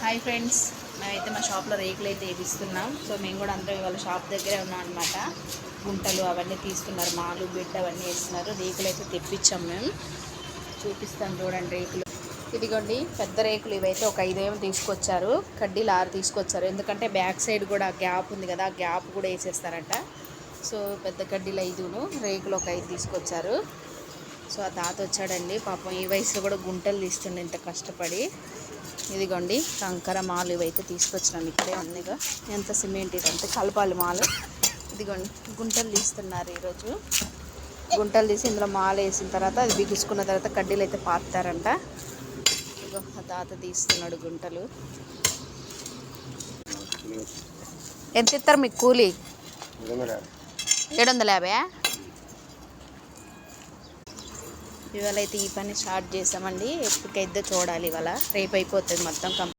Hi friends, మేమైతే మా షాప్లో రేకులు అయితే వేపిస్తున్నాం. సో మేము కూడా అందరం ఇవాళ షాప్ దగ్గరే ఉన్నాం అనమాట. గుంటలు అవన్నీ తీస్తున్నారు, మాలు బిడ్డ అవన్నీ వేస్తున్నారు. రేకులు అయితే తెప్పించాం మేము. చూపిస్తాం చూడండి రేకులు. ఇదిగోండి పెద్ద రేకులు ఇవైతే ఒక 5 ఏమో తీసుకొచ్చారు, కడ్డీలు 6 తీసుకొచ్చారు. ఎందుకంటే బ్యాక్ సైడ్ కూడా గ్యాప్ ఉంది కదా, గ్యాప్ కూడా వేసేస్తారంట. సో పెద్ద కడ్డీలు 5ను రేకులు ఒక 5 తీసుకొచ్చారు. సో ఆ తాత వచ్చాడండి, పాపం ఈ వయసులో కూడా గుంటలు తీస్తుండే ఇంత కష్టపడి. ఇదిగోండి కంకర మాలు ఇవైతే తీసుకొచ్చినాం, ఇక్కడే ఉందిగా. ఎంత సిమెంట్ ఇదంతా కలపాలి మాలు. ఇదిగోండి గుంటలు తీస్తున్నారు ఈరోజు. గుంటలు తీసి ఇందులో మాలు వేసిన తర్వాత అది బిగుసుకున్న తర్వాత కడ్డీలు అయితే పాతారంట. ఇదిగో ఆ తాత తీస్తున్నాడు గుంటలు. ఎంత ఇస్తారు మీకు కూలీ? 750. ఇవాళ అయితే ఈ పని స్టార్ట్ చేసామండి. ఎప్పటికైతే చూడాలి, ఇవాళ రేపు అయిపోతుంది మొత్తం కంప్లీట్.